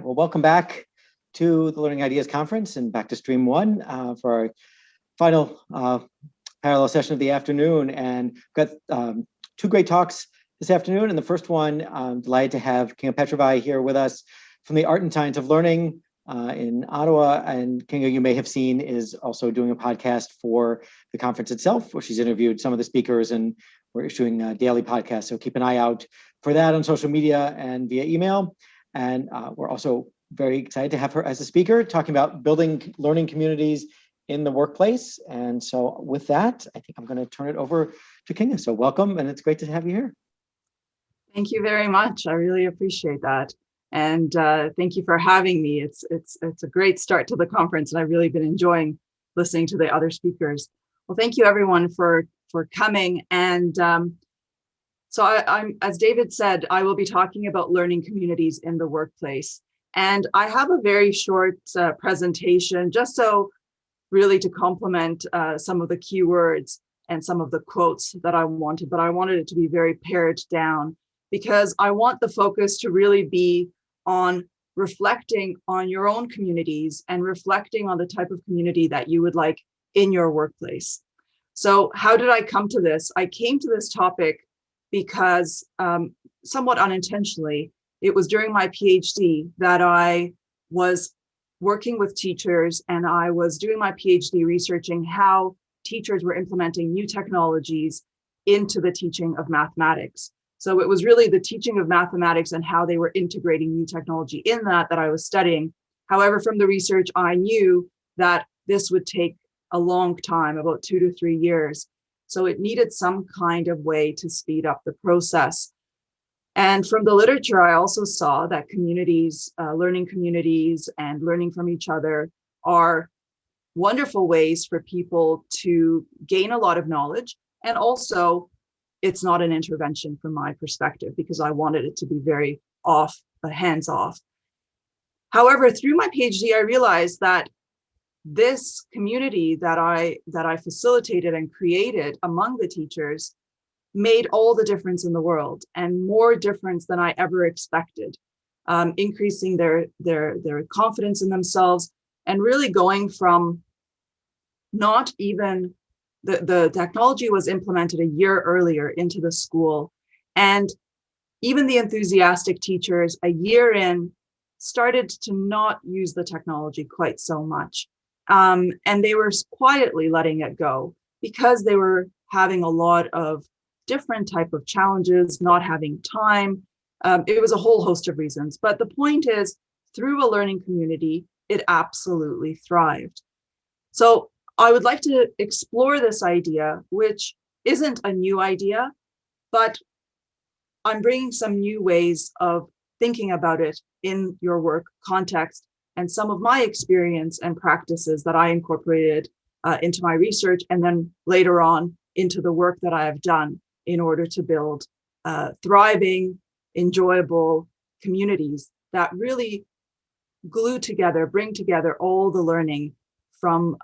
right, well, welcome back to the Learning Ideas Conference and back to Stream 1 for our final parallel session of the afternoon. And we've got two great talks this afternoon. And the first one, I'm delighted to have Kinga Petrovai here with us from the Art and Science of Learning in Ottawa. And Kinga, you may have seen, is also doing a podcast for the conference itself, where she's interviewed some of the speakers, and we're issuing a daily podcast. So keep an eye out for that on social media and via email. And we're also very excited to have her as a speaker talking about building learning communities in the workplace. And so with that, I think I'm going to turn it over to Kinga. So welcome, and it's great to have you here. Thank you very much. I really appreciate that. And thank you for having me. It's a great start to the conference, and I've really been enjoying listening to the other speakers. Well, thank you everyone for coming. And so I'm, as David said, I will be talking about learning communities in the workplace. And I have a very short presentation, just so really to complement some of the keywords and some of the quotes that I wanted, but I wanted it to be very pared down because I want the focus to really be on reflecting on your own communities and reflecting on the type of community that you would like in your workplace. So how did I come to this? I came to this topic because somewhat unintentionally, it was during my PhD that I was working with teachers, and I was doing my PhD researching how teachers were implementing new technologies into the teaching of mathematics. So it was really the teaching of mathematics and how they were integrating new technology in that I was studying. However, from the research, I knew that this would take a long time, about 2 to 3 years. So it needed some kind of way to speed up the process. And from the literature, I also saw that communities, learning communities and learning from each other are wonderful ways for people to gain a lot of knowledge. And also, it's not an intervention from my perspective, because I wanted it to be very hands off. However, through my PhD, I realized that this community that I facilitated and created among the teachers made all the difference in the world, and more difference than I ever expected, increasing their confidence in themselves, and really going from not even the technology was implemented a year earlier into the school, and even the enthusiastic teachers a year in started to not use the technology quite so much. And they were quietly letting it go because they were having a lot of different type of challenges, not having time. It was a whole host of reasons. But the point is, through a learning community, it absolutely thrived. So I would like to explore this idea, which isn't a new idea, but I'm bringing some new ways of thinking about it in your work context, and some of my experience and practices that I incorporated into my research, and then later on into the work that I have done in order to build thriving, enjoyable communities that really glue together, bring together all the learning from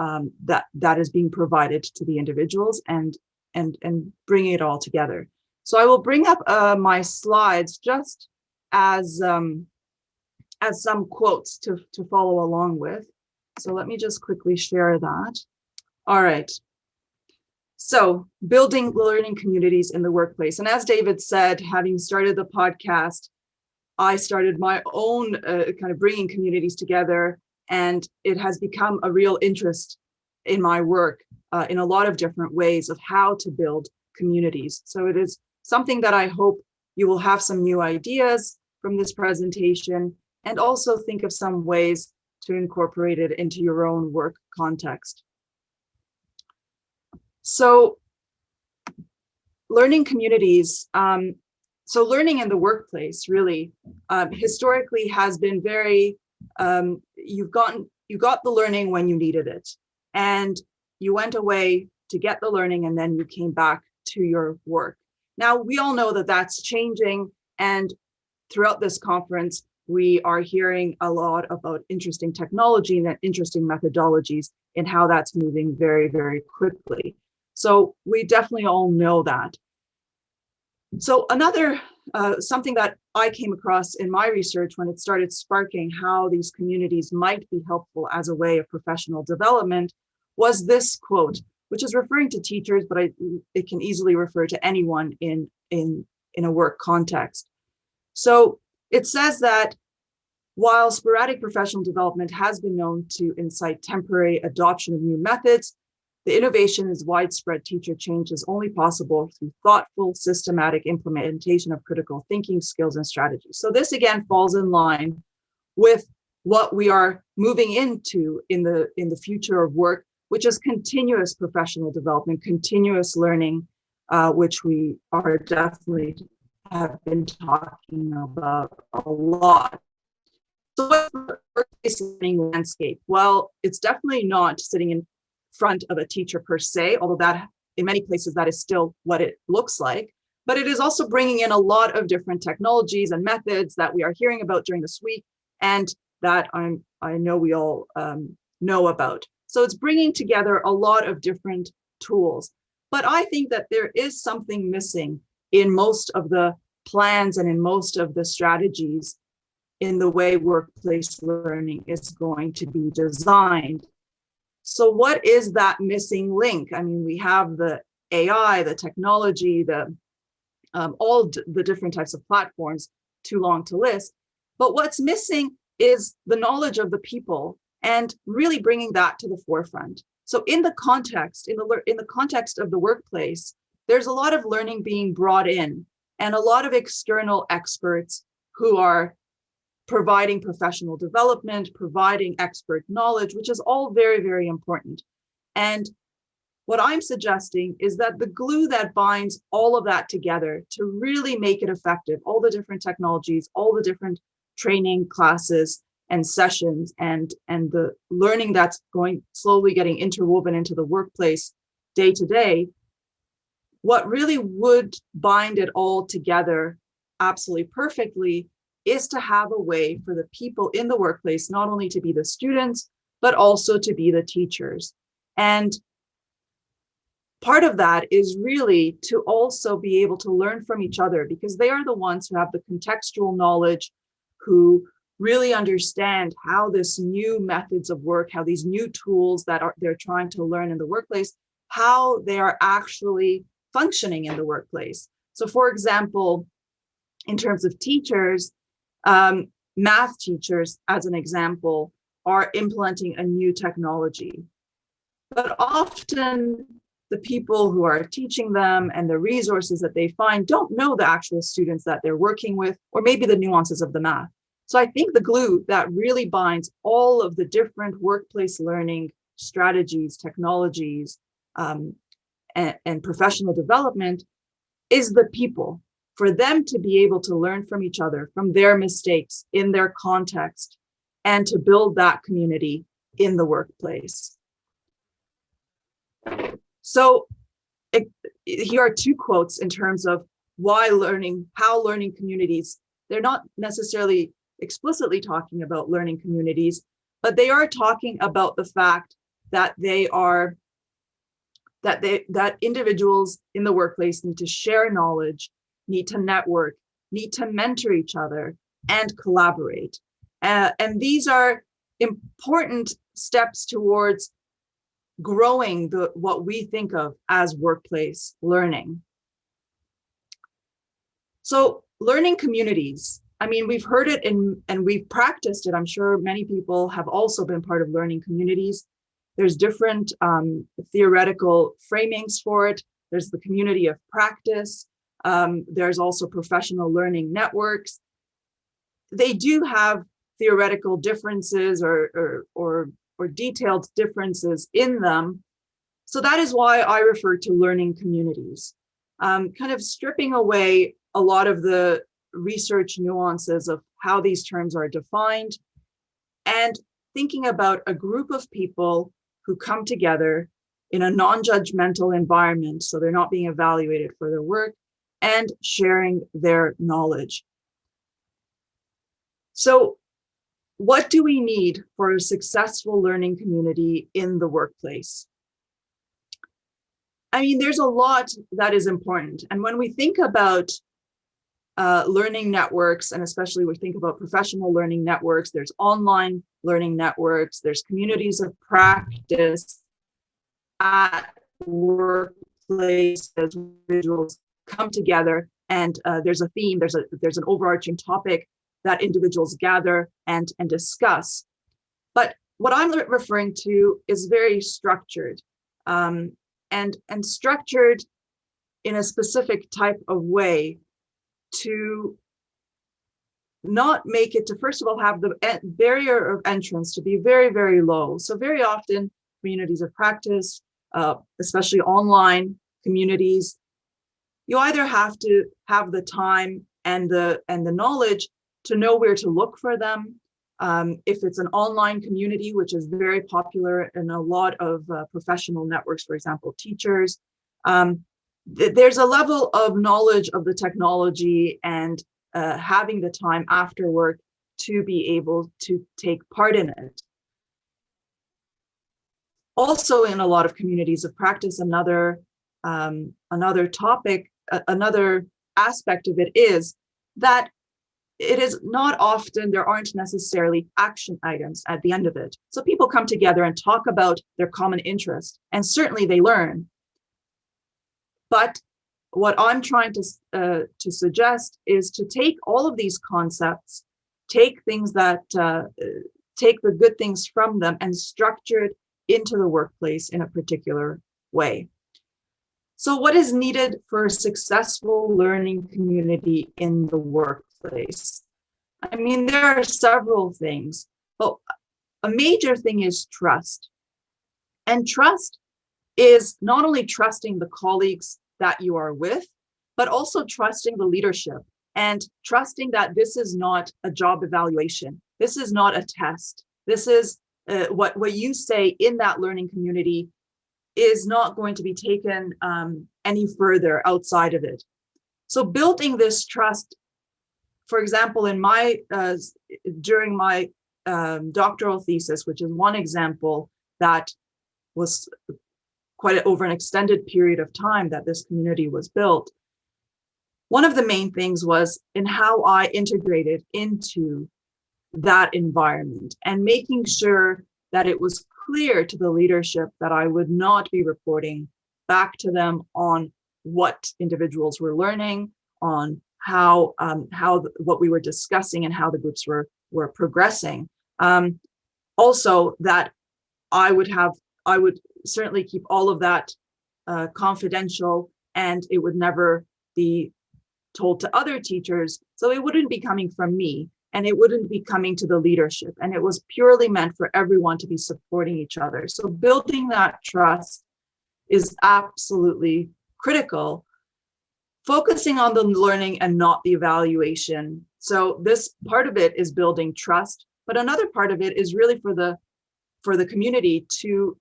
that is being provided to the individuals, and bring it all together. So I will bring up my slides just as some quotes to follow along with. So let me just quickly share that. All right. So building learning communities in the workplace. And as David said, having started the podcast, I started my own kind of bringing communities together, and it has become a real interest in my work in a lot of different ways of how to build communities. So it is something that I hope you will have some new ideas from this presentation, and also think of some ways to incorporate it into your own work context. So learning communities, so learning in the workplace really historically has been very, you got the learning when you needed it, and you went away to get the learning, and then you came back to your work. Now, we all know that that's changing, and throughout this conference, we are hearing a lot about interesting technology and interesting methodologies in how that's moving very, very quickly. So we definitely all know that. So another something that I came across in my research when it started sparking how these communities might be helpful as a way of professional development was this quote, which is referring to teachers, but it can easily refer to anyone in a work context. So it says that while sporadic professional development has been known to incite temporary adoption of new methods, the innovation is widespread teacher change is only possible through thoughtful, systematic implementation of critical thinking skills and strategies. So this again falls in line with what we are moving into in the future of work, which is continuous professional development, continuous learning, which we are definitely have been talking about a lot. So what's the workplace learning landscape? Well, it's definitely not sitting in front of a teacher per se, although that in many places that is still what it looks like, but it is also bringing in a lot of different technologies and methods that we are hearing about during this week and that I know we all know about. So it's bringing together a lot of different tools, but I think that there is something missing in most of the plans and in most of the strategies in the way workplace learning is going to be designed. So what is that missing link? I mean, we have the AI, the technology, all the different types of platforms, too long to list. But what's missing is the knowledge of the people and really bringing that to the forefront. So in the context, in the context of the workplace, there's a lot of learning being brought in and a lot of external experts who are providing professional development, providing expert knowledge, which is all very, very important. And what I'm suggesting is that the glue that binds all of that together to really make it effective, all the different technologies, all the different training classes and sessions and the learning that's slowly getting interwoven into the workplace day to day, what really would bind it all together absolutely perfectly is to have a way for the people in the workplace, not only to be the students, but also to be the teachers. And part of that is really to also be able to learn from each other because they are the ones who have the contextual knowledge, who really understand how this new methods of work, how these new tools that they're trying to learn in the workplace, how they are actually functioning in the workplace. So for example, in terms of teachers, math teachers, as an example, are implementing a new technology. But often the people who are teaching them and the resources that they find don't know the actual students that they're working with, or maybe the nuances of the math. So I think the glue that really binds all of the different workplace learning strategies, technologies, and professional development is the people, for them to be able to learn from each other, from their mistakes in their context, and to build that community in the workplace. So here are two quotes in terms of how learning communities, they're not necessarily explicitly talking about learning communities, but they are talking about the fact that that individuals in the workplace need to share knowledge, need to network, need to mentor each other, and collaborate. And these are important steps towards growing what we think of as workplace learning. So learning communities, I mean, we've heard it and we've practiced it. I'm sure many people have also been part of learning communities. There's different theoretical framings for it. There's the community of practice. There's also professional learning networks. They do have theoretical differences or detailed differences in them. So that is why I refer to learning communities, kind of stripping away a lot of the research nuances of how these terms are defined and thinking about a group of people who come together in a non-judgmental environment, so they're not being evaluated for their work, and sharing their knowledge. So what do we need for a successful learning community in the workplace? I mean, there's a lot that is important. And when we think about learning networks, and especially we think about professional learning networks, there's online learning networks, there's communities of practice at workplace as individuals come together, and there's a theme, there's an overarching topic that individuals gather and discuss. But what I'm referring to is very structured, and structured in a specific type of way to not make it, to first of all have the barrier of entrance to be very, very low. So very often communities of practice, especially online communities, you either have to have the time and the knowledge to know where to look for them. If it's an online community, which is very popular in a lot of professional networks, for example, teachers, there's a level of knowledge of the technology and having the time after work to be able to take part in it. Also, in a lot of communities of practice, another topic, another aspect of it is that it is not often, there aren't necessarily action items at the end of it. So people come together and talk about their common interest, and certainly they learn. But what I'm trying to suggest is to take all of these concepts, take things that, take the good things from them and structure it into the workplace in a particular way. So what is needed for a successful learning community in the workplace? I mean, there are several things, but a major thing is trust. And trust is not only trusting the colleagues that you are with, but also trusting the leadership and trusting that this is not a job evaluation. This is not a test. This is what you say in that learning community is not going to be taken any further outside of it. So building this trust, for example, in my during my doctoral thesis, which is one example that was quite over an extended period of time that this community was built. One of the main things was in how I integrated into that environment and making sure that it was clear to the leadership that I would not be reporting back to them on what individuals were learning, on how what we were discussing and how the groups were progressing. Also that I would certainly keep all of that confidential, and it would never be told to other teachers. So it wouldn't be coming from me, and it wouldn't be coming to the leadership. And it was purely meant for everyone to be supporting each other. So building that trust is absolutely critical. Focusing on the learning and not the evaluation. So this part of it is building trust, but another part of it is really for the community to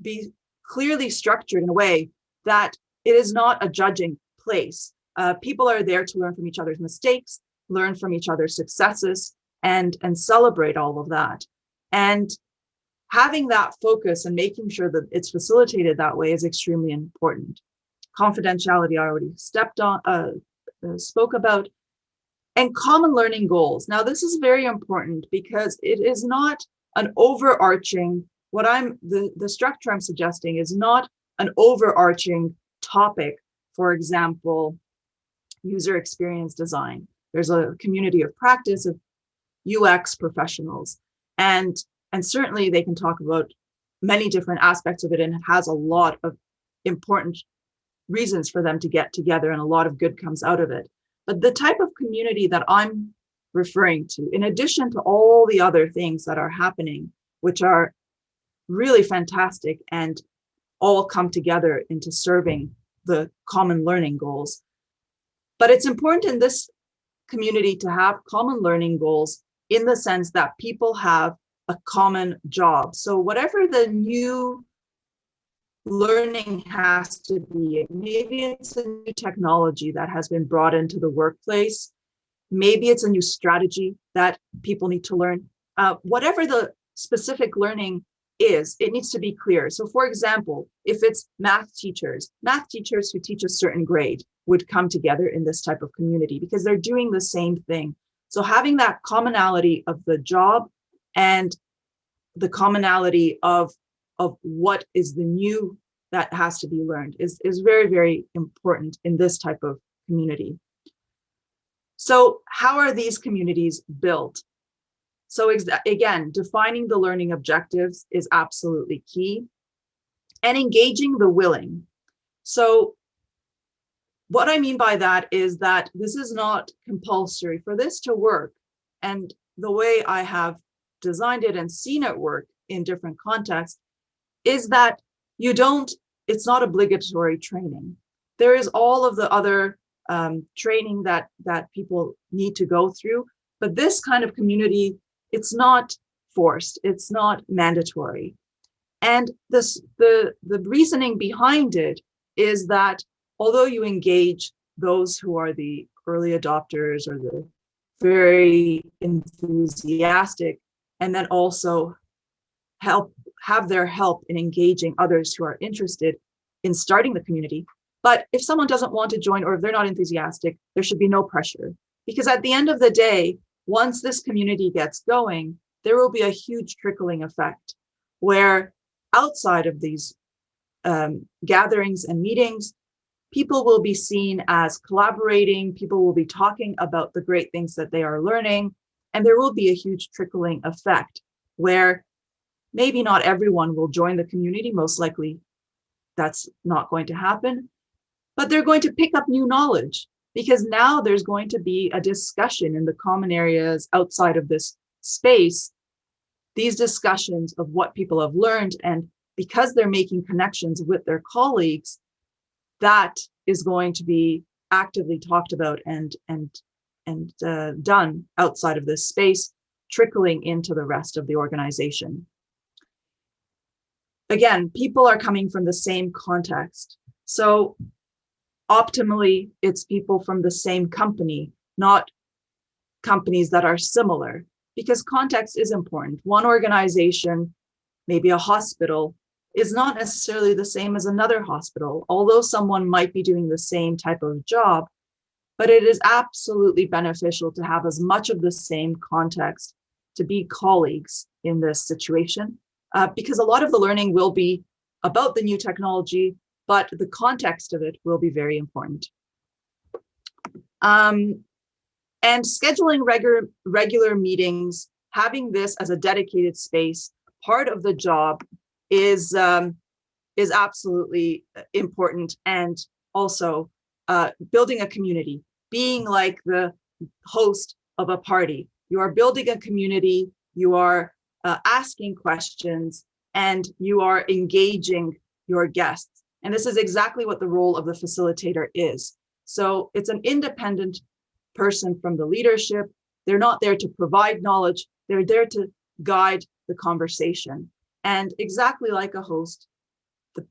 be clearly structured in a way that it is not a judging place. People are there to learn from each other's mistakes, learn from each other's successes, and celebrate all of that. And having that focus and making sure that it's facilitated that way is extremely important. Confidentiality, I already spoke about, and common learning goals. Now, this is very important because it is not an overarching, the structure I'm suggesting is not an overarching topic. For example, user experience design. There's a community of practice of UX professionals, and certainly they can talk about many different aspects of it, and it has a lot of important reasons for them to get together, and a lot of good comes out of it. But the type of community that I'm referring to, in addition to all the other things that are happening, which are really fantastic and all come together into serving the common learning goals. But it's important in this community to have common learning goals in the sense that people have a common job. So whatever the new learning has to be, maybe it's a new technology that has been brought into the workplace, maybe it's a new strategy that people need to learn. Whatever the specific learning is, it needs to be clear. So for example, if it's math teachers who teach a certain grade, would come together in this type of community because they're doing the same thing. So having that commonality of the job and the commonality of what is the new that has to be learned is very, very important in this type of community. So how are these communities built? So again, defining the learning objectives is absolutely key, and engaging the willing. So what I mean by that is that this is not compulsory. For this to work, and the way I have designed it and seen it work in different contexts, is that it's not obligatory training. There is all of the other training that people need to go through, but this kind of community, it's not forced, it's not mandatory. And the reasoning behind it is that although you engage those who are the early adopters or the very enthusiastic, and then also have their help in engaging others who are interested in starting the community. But if someone doesn't want to join, or if they're not enthusiastic, there should be no pressure. Because at the end of the day, once this community gets going, there will be a huge trickling effect where outside of these gatherings and meetings, people will be seen as collaborating, people will be talking about the great things that they are learning, and there will be a huge trickling effect where maybe not everyone will join the community, most likely that's not going to happen, but they're going to pick up new knowledge because now there's going to be a discussion in the common areas outside of this space, these discussions of what people have learned, and because they're making connections with their colleagues, that is going to be actively talked about and done outside of this space, trickling into the rest of the organization. Again, people are coming from the same context. So optimally, it's people from the same company, not companies that are similar, because context is important. One organization, maybe a hospital, is not necessarily the same as another hospital, although someone might be doing the same type of job, but it is absolutely beneficial to have as much of the same context, to be colleagues in this situation, because a lot of the learning will be about the new technology, but the context of it will be very important. And scheduling regular meetings, having this as a dedicated space, part of the job is absolutely important. And also building a community, being like the host of a party. You are building a community, you are asking questions, and you are engaging your guests. And this is exactly what the role of the facilitator is. So it's an independent person from the leadership. They're not there to provide knowledge, they're there to guide the conversation. And exactly like a host,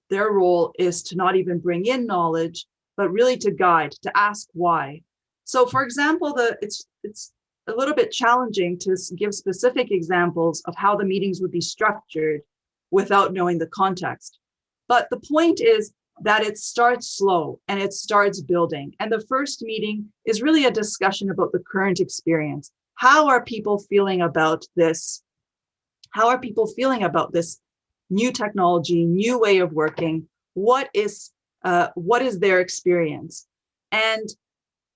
their role is to not even bring in knowledge, but really to guide, to ask why. So for example, it's a little bit challenging to give specific examples of how the meetings would be structured without knowing the context. But the point is that it starts slow and it starts building. And the first meeting is really a discussion about the current experience. How are people feeling about this? How are people feeling about this new technology, new way of working? What is their experience? And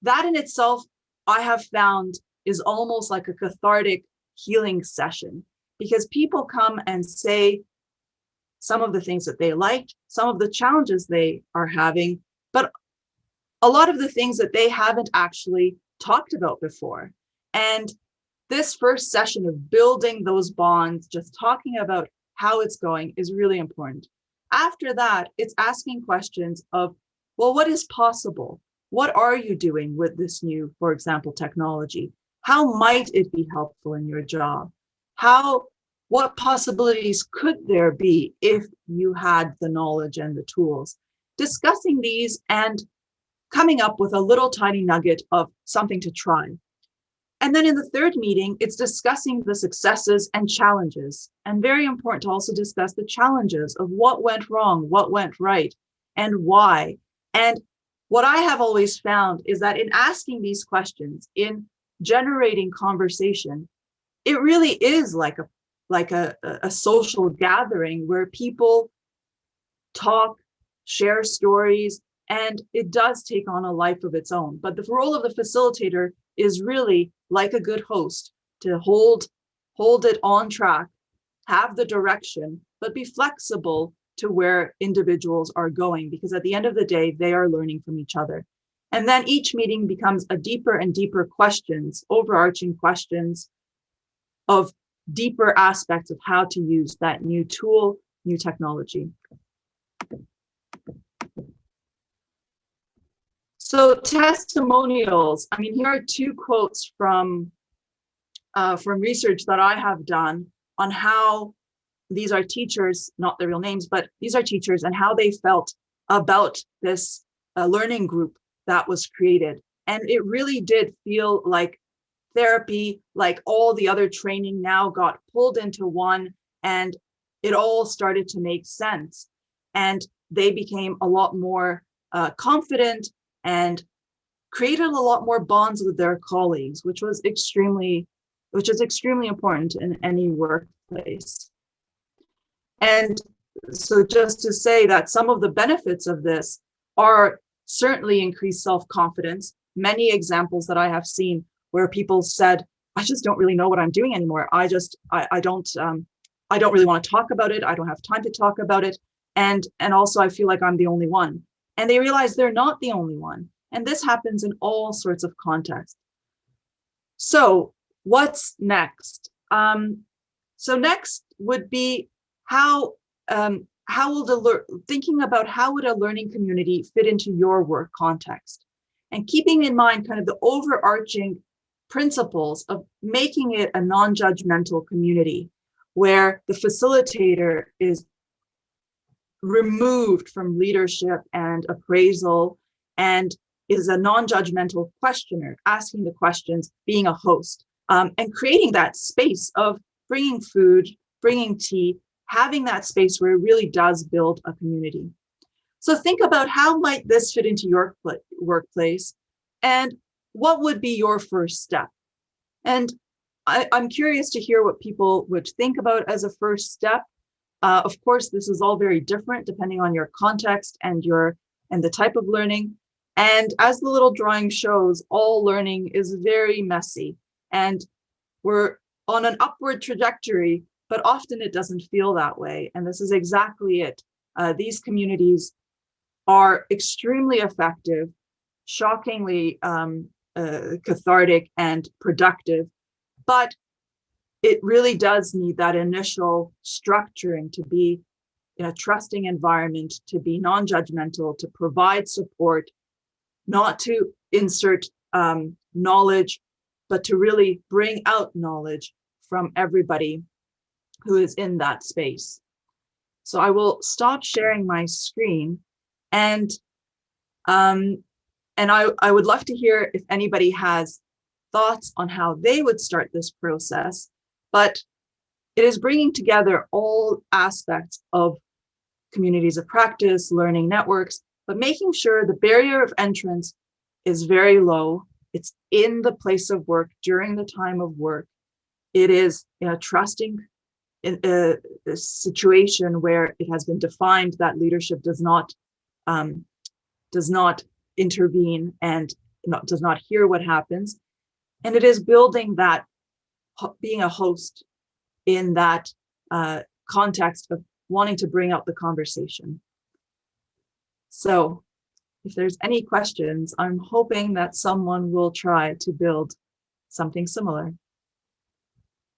that in itself, I have found, is almost like a cathartic healing session, because people come and say some of the things that they liked, some of the challenges they are having, but a lot of the things that they haven't actually talked about before. And this first session of building those bonds, just talking about how it's going, is really important. After that, it's asking questions of, well, what is possible? What are you doing with this new, for example, technology? How might it be helpful in your job? What possibilities could there be if you had the knowledge and the tools? Discussing these and coming up with a little tiny nugget of something to try. And then in the third meeting, it's discussing the successes and challenges. And very important to also discuss the challenges of what went wrong, what went right, and why. And what I have always found is that in asking these questions, in generating conversation, it really is like a social gathering where people talk, share stories, and it does take on a life of its own. But the role of the facilitator is really like a good host to hold it on track, have the direction, but be flexible to where individuals are going, because at the end of the day, they are learning from each other. And then each meeting becomes a deeper and deeper questions, overarching questions of deeper aspects of how to use that new tool, new technology. So testimonials, I mean, here are two quotes from research that I have done on how these are teachers, not their real names, but these are teachers and how they felt about this learning group that was created. And it really did feel like therapy, like all the other training now got pulled into one, and it all started to make sense. And they became a lot more confident and created a lot more bonds with their colleagues, which is extremely important in any workplace. And so just to say that some of the benefits of this are certainly increased self-confidence. Many examples that I have seen where people said, I just don't really know what I'm doing anymore. I don't really want to talk about it. I don't have time to talk about it. And also I feel like I'm the only one. And they realize they're not the only one. And this happens in all sorts of contexts. So what's next? So next would be how will thinking about how would a learning community fit into your work context, and keeping in mind kind of the overarching principles of making it a non-judgmental community where the facilitator is removed from leadership and appraisal and is a non-judgmental questioner, asking the questions, being a host, and creating that space of bringing food, bringing tea, having that space where it really does build a community. So think about how might this fit into your workplace, and what would be your first step? And I'm curious to hear what people would think about as a first step. Of course, this is all very different depending on your context and the type of learning. And as the little drawing shows, all learning is very messy, and we're on an upward trajectory, but often it doesn't feel that way. And this is exactly it. These communities are extremely effective, shockingly cathartic and productive, but it really does need that initial structuring to be in a trusting environment, to be non-judgmental, to provide support, not to insert knowledge, but to really bring out knowledge from everybody who is in that space. So I will stop sharing my screen, and I would love to hear if anybody has thoughts on how they would start this process. But it is bringing together all aspects of communities of practice, learning networks, but making sure the barrier of entrance is very low. It's in the place of work during the time of work. It is trusting in a situation where it has been defined that leadership does not intervene and does not hear what happens. And it is building that, being a host in that context of wanting to bring out the conversation. So if there's any questions, I'm hoping that someone will try to build something similar.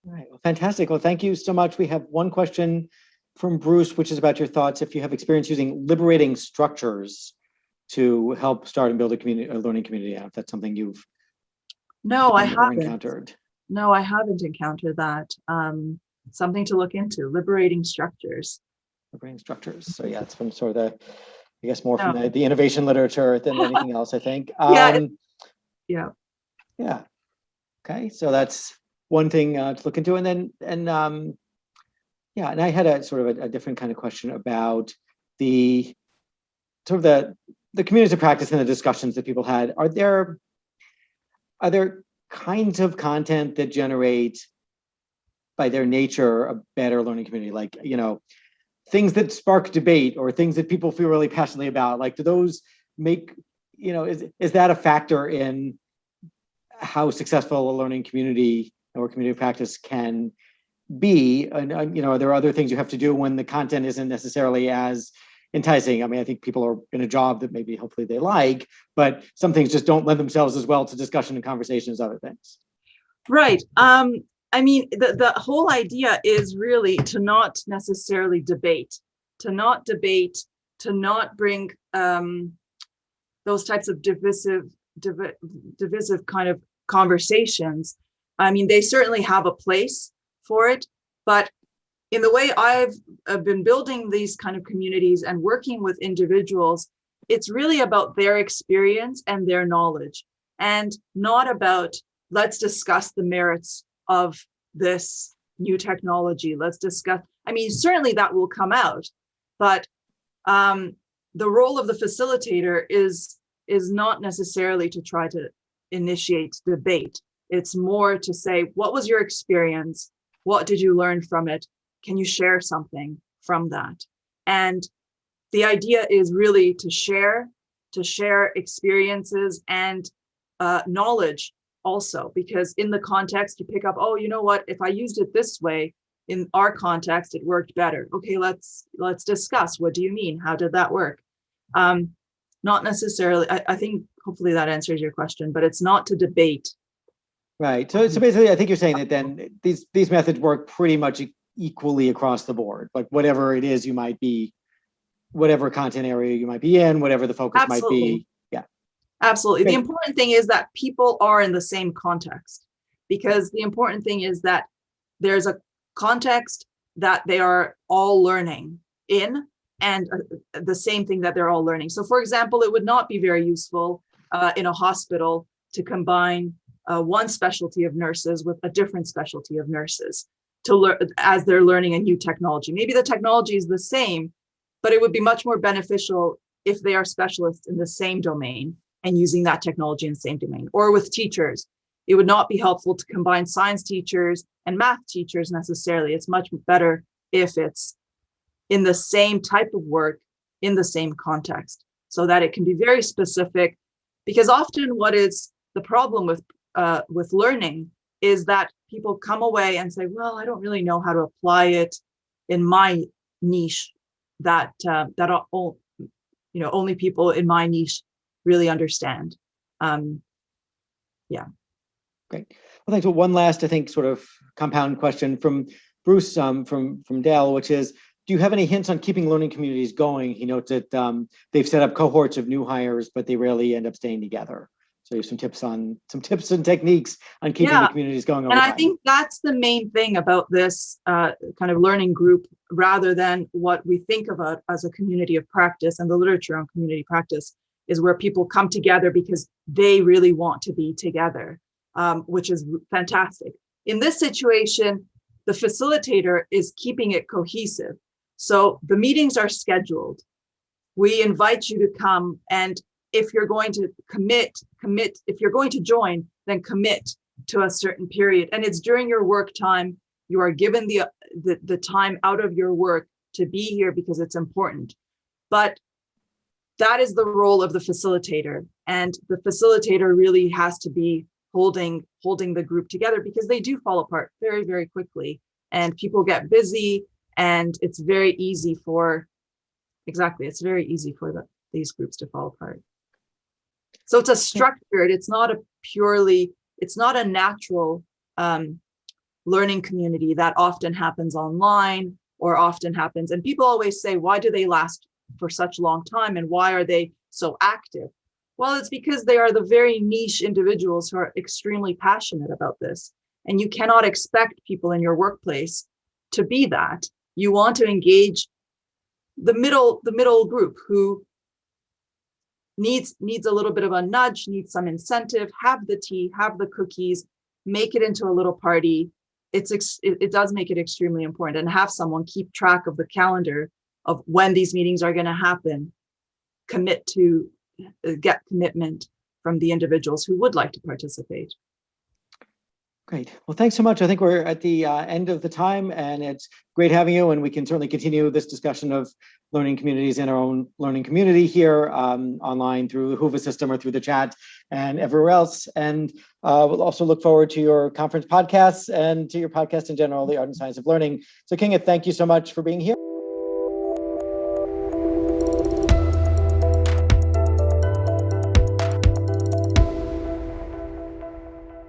All right, well, fantastic. Well, thank you so much. We have one question from Bruce, which is about your thoughts if you have experience using liberating structures to help start and build a learning community. If that's something you've I haven't encountered. No, I haven't encountered that. Something to look into, liberating structures. Liberating structures. So yeah, it's from sort of more from the innovation literature than anything else, I think. Yeah. Okay, so that's one thing to look into. And then, and I had a sort of a different kind of question about the the communities of practice and the discussions that people had, are there kinds of content that generate, by their nature, a better learning community? Like, things that spark debate or things that people feel really passionately about. Like, do those make, is that a factor in how successful a learning community or community of practice can be? And, are there other things you have to do when the content isn't necessarily as enticing? I mean, I think people are in a job that maybe hopefully they like, but some things just don't lend themselves as well to discussion and conversation as other things. Right. I mean, the whole idea is really to not necessarily debate, to not bring those types of divisive kind of conversations. I mean, they certainly have a place for it, but in the way I've been building these kind of communities and working with individuals, it's really about their experience and their knowledge, and not about, let's discuss the merits of this new technology. Let's discuss, I mean, certainly that will come out, but the role of the facilitator is not necessarily to try to initiate debate. It's more to say, what was your experience? What did you learn from it? Can you share something from that? And the idea is really to share experiences and knowledge also, because in the context you pick up, oh, you know what, if I used it this way in our context, it worked better. Okay, let's discuss. What do you mean? How did that work? Not necessarily, I think hopefully that answers your question, but it's not to debate. Right. So basically, I think you're saying that then these methods work pretty much equally across the board, like whatever it is you might be, whatever content area you might be in, whatever the focus might be. Yeah. Absolutely. Okay. The important thing is that people are in the same context, because the important thing is that there's a context that they are all learning in, and the same thing that they're all learning. So for example, it would not be very useful in a hospital to combine one specialty of nurses with a different specialty of nurses to learn as they're learning a new technology. Maybe the technology is the same, but it would be much more beneficial if they are specialists in the same domain and using that technology in the same domain. Or with teachers, it would not be helpful to combine science teachers and math teachers necessarily. It's much better if it's in the same type of work, in the same context, so that it can be very specific. Because often what is the problem with learning is that people come away and say, well, I don't really know how to apply it in my niche, that only people in my niche really understand. Yeah. Great. Well, thanks. Well, one last, I think, sort of compound question from Bruce from Dell, which is, do you have any hints on keeping learning communities going? He notes that they've set up cohorts of new hires, but they rarely end up staying together. So you have some tips and techniques on keeping the communities going over time. And I think that's the main thing about this kind of learning group, rather than what we think about as a community of practice, and the literature on community practice is where people come together because they really want to be together, which is fantastic. In this situation, the facilitator is keeping it cohesive. So the meetings are scheduled. We invite you to come, and if you're going to commit, if you're going to join, then commit to a certain period. And it's during your work time. You are given the time out of your work to be here because it's important. But that is the role of the facilitator. And the facilitator really has to be holding the group together, because they do fall apart very, very quickly. And people get busy, and it's very easy for these groups to fall apart. So it's a structured, it's not a natural learning community that often happens online or often happens. And people always say, why do they last for such a long time? And why are they so active? Well, it's because they are the very niche individuals who are extremely passionate about this. And you cannot expect people in your workplace to be that. You want to engage the middle group who needs a little bit of a nudge, needs some incentive, have the tea, have the cookies, make it into a little party. It does make it extremely important, and have someone keep track of the calendar of when these meetings are going to happen, commit to get commitment from the individuals who would like to participate. Great. Well, thanks so much. I think we're at the end of the time, and it's great having you. And we can certainly continue this discussion of learning communities in our own learning community here online through the Hoover system or through the chat and everywhere else. And we'll also look forward to your conference podcasts and to your podcast in general, The Art and Science of Learning. So Kinga, thank you so much for being here.